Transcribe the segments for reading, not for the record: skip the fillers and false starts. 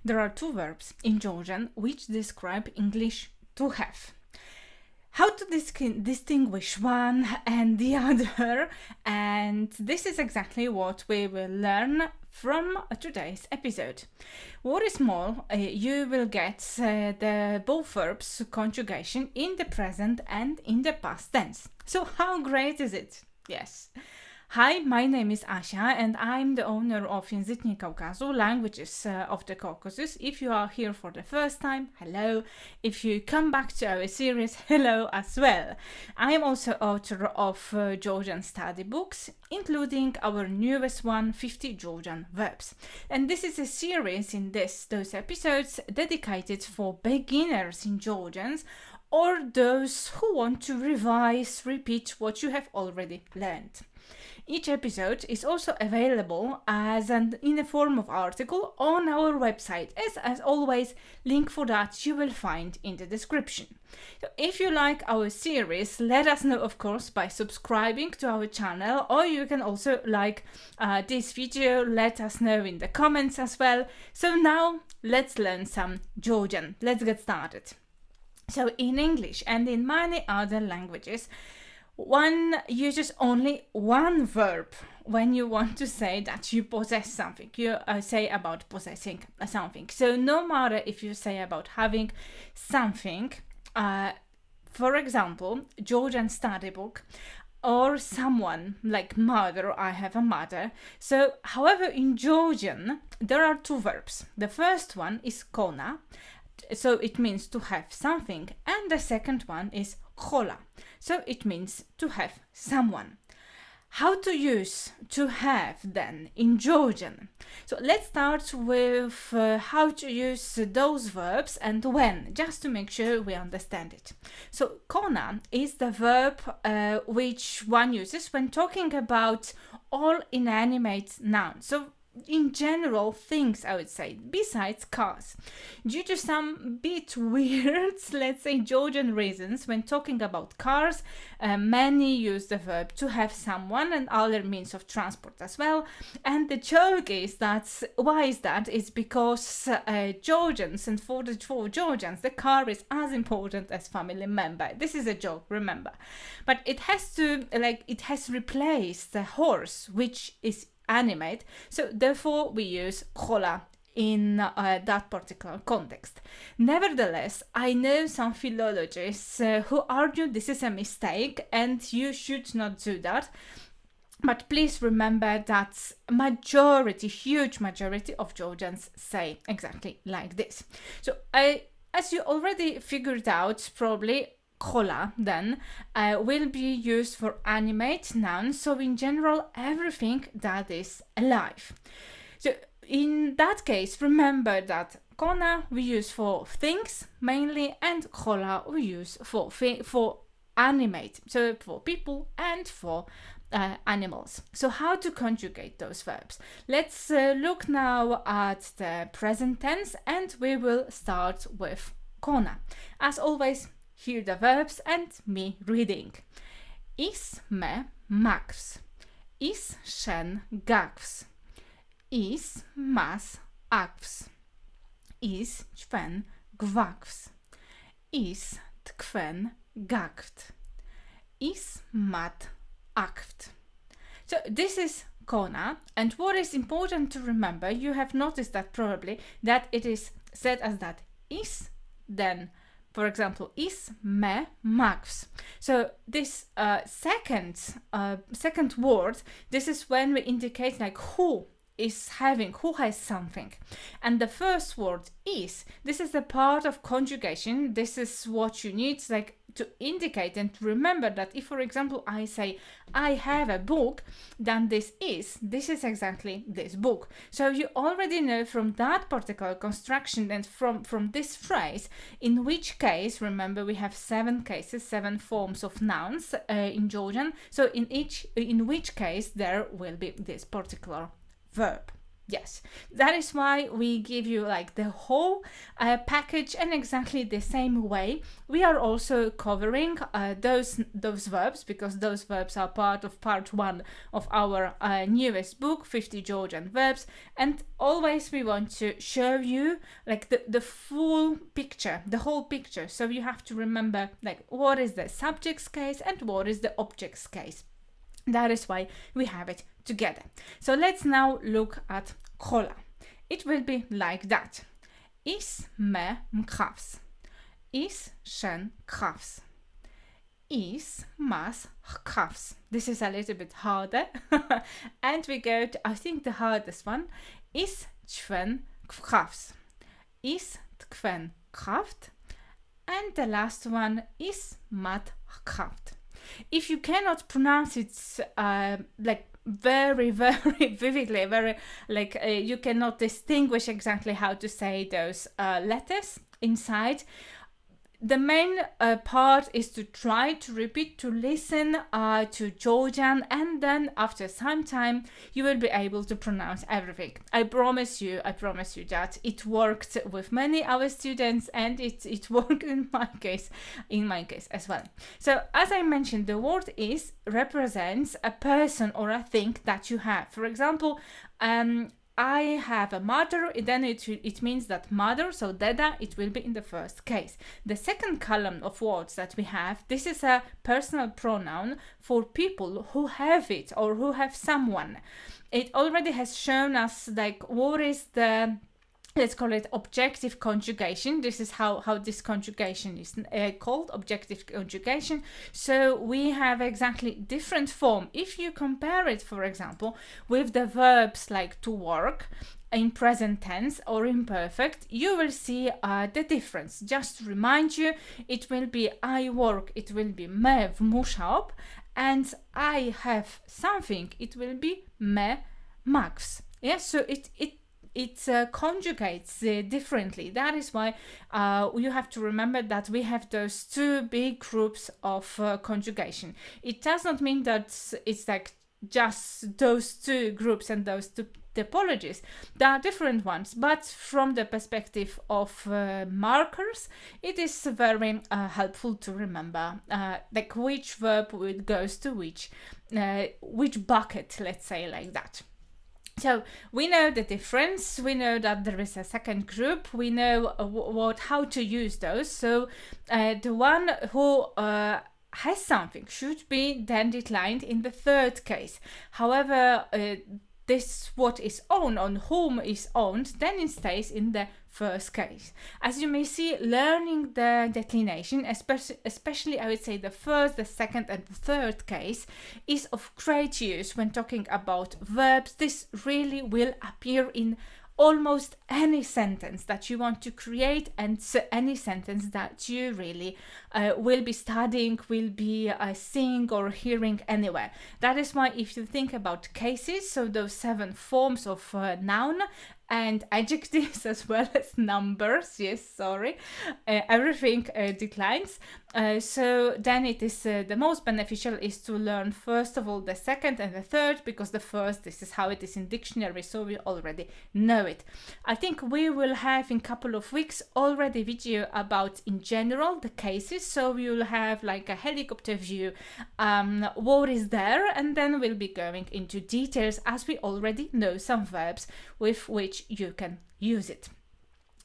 There are two verbs in Georgian which describe English to have. How to distinguish one and the other, and this is exactly what we will learn from today's episode. What is more, you will get the both verbs conjugation in the present and in the past tense. So how great is it? Yes. Hi, my name is Asia and I'm the owner of Języki Kaukazu, Languages of the Caucasus. If you are here for the first time, hello. If you come back to our series, hello as well. I am also author of Georgian study books, including our newest one, 50 Georgian verbs. And this is a series in those episodes dedicated for beginners in Georgians or those who want to revise, repeat what you have already learned. Each episode is also available in the form of article on our website. As always, link for that you will find in the description. So if you like our series, let us know, of course, by subscribing to our channel, or you can also like this video, let us know in the comments as well. So now let's learn some Georgian. Let's get started. So in English and in many other languages, one uses only one verb when you want to say that you possess something. You say about possessing something. So no matter if you say about having something, for example, Georgian study book, or someone like mother, I have a mother. So, however, in Georgian, there are two verbs. The first one is kona, so it means to have something, and the second one is khola, so it means to have someone. How to use to have then in Georgian? So let's start with how to use those verbs and when, just to make sure we understand it. So kona is the verb which one uses when talking about all inanimate nouns. So in general things, I would say, besides cars. Due to some bit weird, let's say, Georgian reasons, when talking about cars, many use the verb to have someone and other means of transport as well. And the joke is that, why is that? It's because Georgians, and for Georgians, the car is as important as family member. This is a joke, remember. But it has replaced the horse, which is animate, so therefore we use khola in that particular context. Nevertheless, I know some philologists who argue this is a mistake and you should not do that. But please remember that huge majority of Georgians say exactly like this. So as you already figured out, probably khola then will be used for animate nouns, so in general everything that is alive. So in that case, remember that kona we use for things mainly, and khola we use for animate, so for people and for animals. So how to conjugate those verbs? Let's look now at the present tense, and we will start with kona. As always, hear the verbs and me reading. Is me makvs. Is shen gakvs. Is mas akvs. Is čven gvakvs. Is tkven gakvt. Is mat akvt. So this is kona, and what is important to remember, you have noticed that probably, that it is said as that is, then for example, is me makvs. So this second word, this is when we indicate like who has something. And the first word is, this is the part of conjugation. This is what you need like to indicate and to remember that if, for example, I say I have a book, then this is exactly this book. So you already know from that particular construction and from this phrase, in which case, remember we have 7 forms of nouns in Georgian. So in which case there will be this particular verb. Yes, that is why we give you like the whole package, and exactly the same way we are also covering those verbs, because those verbs are part of part 1 of our newest book, 50 Georgian verbs, and always we want to show you like the full picture, the whole picture. So you have to remember like what is the subject's case and what is the object's case. That is why we have it together. So let's now look at kola. It will be like that. Is me mkhavs. Is shen khavs. Is mas khavs. This is a little bit harder. And we go to, I think, the hardest one. Is chven khavs. Is tkven khavt. And the last one is mat khavt. If you cannot pronounce it like very, very vividly, very like you cannot distinguish exactly how to say those letters inside, the main part is to try to repeat, to listen to Georgian, and then after some time you will be able to pronounce everything. I promise you that it worked with many our students, and it worked in my case as well. So as I mentioned, the word is represents a person or a thing that you have. For example, I have a mother, then it means that mother, so deda, it will be in the first case. The second column of words that we have, this is a personal pronoun for people who have it or who have someone. It already has shown us like what is the, let's call it objective conjugation. This is how this conjugation is called, objective conjugation. So we have exactly different form. If you compare it, for example, with the verbs like to work in present tense or imperfect, you will see the difference. Just to remind you, it will be I work, it will be me wmuszał, and I have something, it will be me max. Yes, so it conjugates differently. That is why you have to remember that we have those two big groups of conjugation. It does not mean that it's like just those two groups and those two typologies. There are different ones, but from the perspective of markers, it is very helpful to remember like which verb goes to which bucket, let's say like that. So we know the difference, we know that there is a second group, we know how to use those. So the one who has something should be then declined in the third case. However, this what is owned, on whom is owned, then it stays in the first case. As you may see, learning the declination, especially I would say the first, the second and the third case, is of great use when talking about verbs. This really will appear in almost any sentence that you want to create, and any sentence that you really will be studying, will be seeing or hearing anywhere. That is why if you think about cases, so those 7 forms of noun and adjectives as well as numbers, everything declines. So then it is the most beneficial is to learn first of all the second and the third, because the first, this is how it is in dictionary, so we already know it. I think we will have in a couple of weeks already video about in general the cases, so we will have like a helicopter view what is there, and then we'll be going into details as we already know some verbs with which you can use it.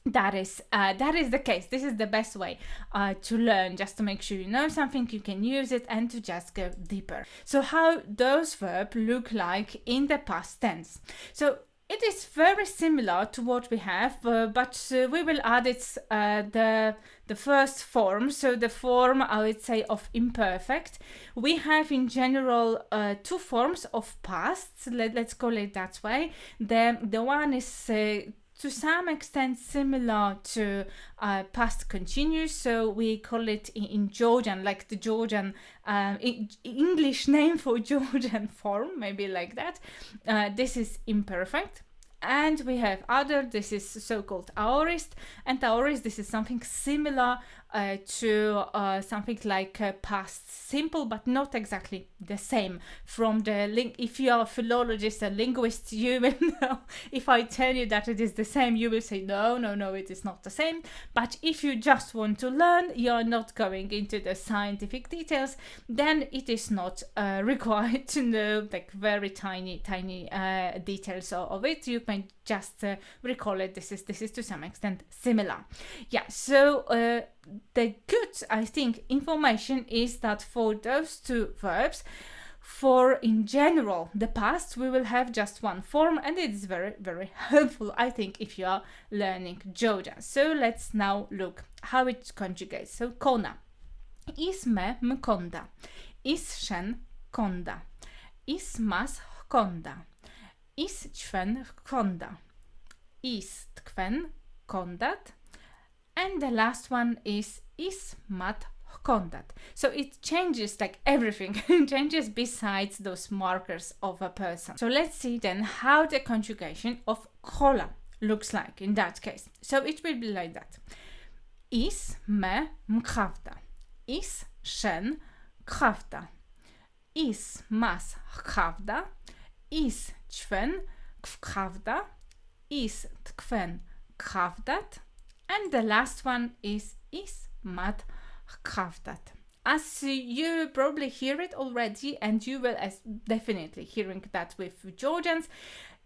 That is the case. This is the best way to learn, just to make sure you know something, you can use it, and to just go deeper. So how those verbs look like in the past tense. So it is very similar to what we have, but we will add it the first form. So the form, I would say, of imperfect. We have in general 2 forms of past. Let's call it that way. The one is to some extent similar to past continuous, so we call it in Georgian, like the Georgian English name for Georgian form, maybe like that. This is imperfect. And we have other, this is so-called aorist, and aorist, this is something similar to something like past simple, but not exactly the same. From the if you are a philologist, a linguist, you will know. If I tell you that it is the same, you will say no, no, no, it is not the same. But if you just want to learn, you are not going into the scientific details, then it is not required to know like very tiny details of it. You can just recall it. This is to some extent similar. Yeah, so the good, I think, information is that for those two verbs, for in general the past, we will have just one form, and it is very, very helpful, I think, if you are learning Georgian. So let's now look how it conjugates. So kona, isme mkonda, ishen konda, ismas konda, isçwen konda, istkwen kondat, and the last one is ismat kondat. So it changes like everything. It changes besides those markers of a person. So let's see then how the conjugation of kola looks like in that case. So it will be like that. Is me mkhavda. Is shen khavda. Is mas khavda. Is çwen khavda. Is tkwen khavdat. And the last one is mat khavdat. As you probably hear it already, and you will definitely hearing that with Georgians,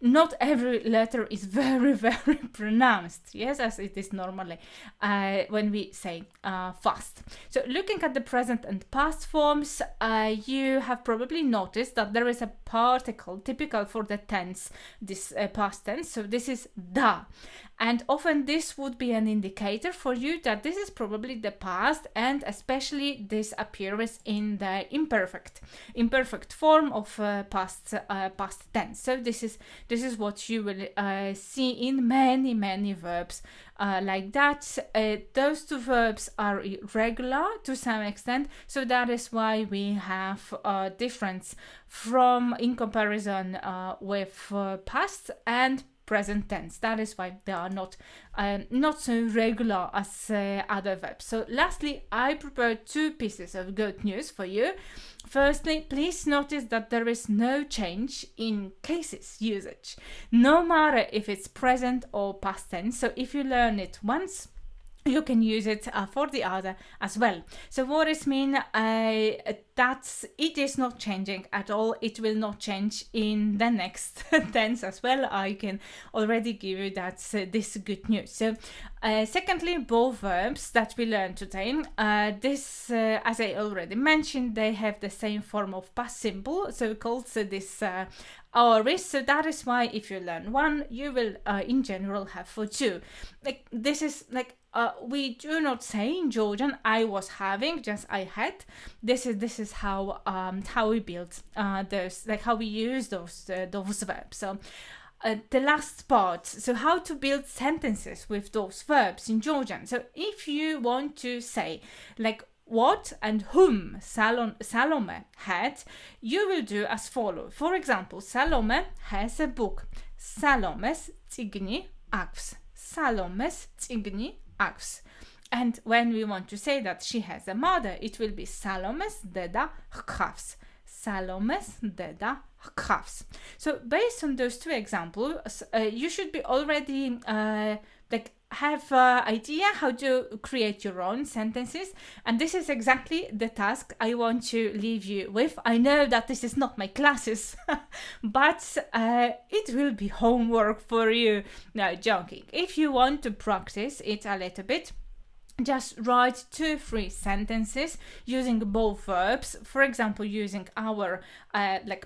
not every letter is very, very pronounced, yes, as it is normally when we say fast. So looking at the present and past forms, you have probably noticed that there is a particle typical for the tense, this past tense. So this is da. And often this would be an indicator for you that this is probably the past, and especially this appears in the imperfect form of past tense. So this is what you will see in many verbs like that. Those two verbs are irregular to some extent, so that is why we have a difference in comparison with past and present tense. That is why they are not so regular as other verbs. So lastly, I prepared two pieces of good news for you. Firstly, please notice that there is no change in cases usage, no matter if it's present or past tense. So if you learn it once, you can use it for the other as well. So what does mean? That it is not changing at all. It will not change in the next tense as well. I can already give you this good news. So secondly, both verbs that we learned today, as I already mentioned, they have the same form of past simple, so called this aorist. So that is why if you learn one, you will in general have for two. Like this is like we do not say in Georgian I was having, just I had. This is how we build those, like how we use those verbs. So the last part, so how to build sentences with those verbs in Georgian. So if you want to say like what and whom Salome had, you will do as follows. For example, Salome has a book. Salomes tsigni akvs. Salomes tsigni akvs. And when we want to say that she has a mother, it will be Salomes deda khavs. Salomes deda khavs. So based on those two examples, you should be already have an idea how to create your own sentences, and this is exactly the task I want to leave you with. I know that this is not my classes, but it will be homework for you. No, joking. If you want to practice it a little bit, just write 2-3 sentences using both verbs. For example, using our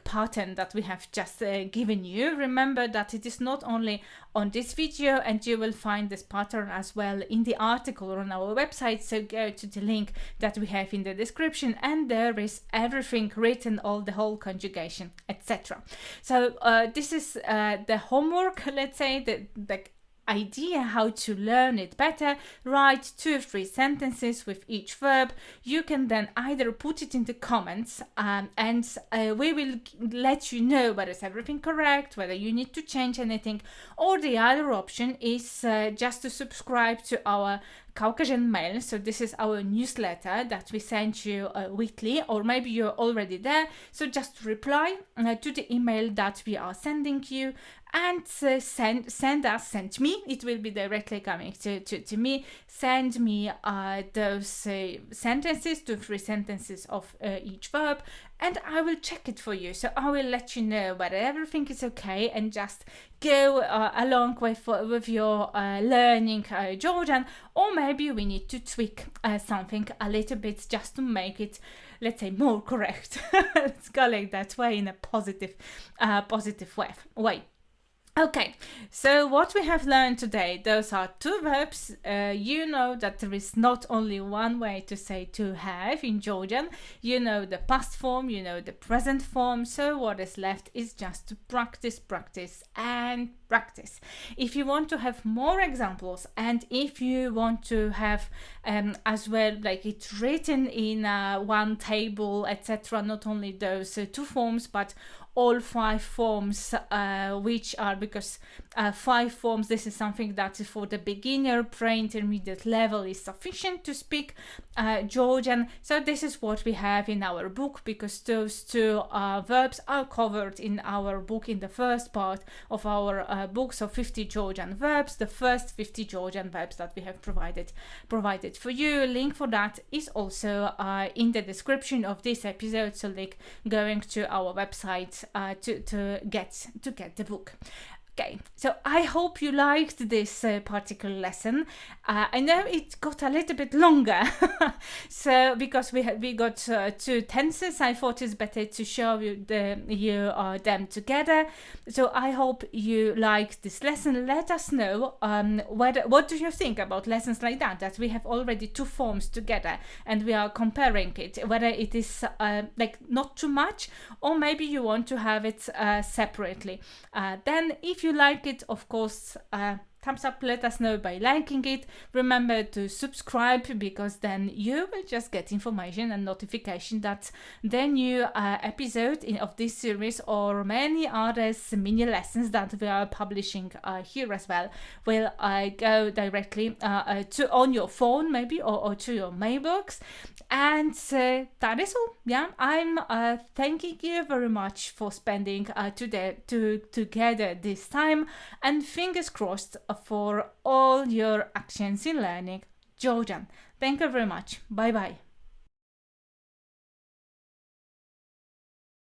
pattern that we have just given you. Remember that it is not only on this video, and you will find this pattern as well in the article on our website. So go to the link that we have in the description, and there is everything written, the whole conjugation, etc. So this is the homework. Let's say that idea how to learn it better, write 2 or 3 sentences with each verb. You can then either put it in the comments and we will let you know whether is everything correct, whether you need to change anything, or the other option is just to subscribe to our Caucasian Mail. So this is our newsletter that we send you weekly, or maybe you're already there. So just reply to the email that we are sending you and send me. It will be directly coming to me. Send me those sentences, 2 or 3 sentences of each verb, and I will check it for you. So I will let you know whether everything is okay, and just go along with your learning Georgian, or maybe we need to tweak something a little bit just to make it, let's say, more correct. Let's go like that way, in a positive way. Okay, so what we have learned today, those are 2 verbs. You know that there is not only one way to say to have in Georgian. You know the past form, you know the present form. So what is left is just to practice and practice. If you want to have more examples, and if you want to have as well, like it's written in one table, etc., not only those 2 forms, but all 5 forms, which are, because 5 forms, this is something that for the beginner, pre-intermediate level is sufficient to speak Georgian. So this is what we have in our book, because those 2 verbs are covered in our book in the first part of our book. So 50 Georgian verbs, the first 50 Georgian verbs that we have provided for you. Link for that is also in the description of this episode, so like going to our website to get the book. Okay, so I hope you liked this particular lesson. I know it got a little bit longer, so because we got 2 tenses, I thought it's better to show you them together. So I hope you liked this lesson. Let us know what do you think about lessons like that we have already 2 forms together and we are comparing it, whether it is like not too much, or maybe you want to have it separately. Then if you like it, of course, thumbs up, let us know by liking it. Remember to subscribe, because then you will just get information and notification that the new episode of this series, or many others, mini lessons that we are publishing here as well, will go directly to on your phone maybe, or to your mailbox. And that is all. Yeah, I'm thanking you very much for spending together this time, and fingers crossed for all your actions in learning Georgian. Thank you very much. Bye bye.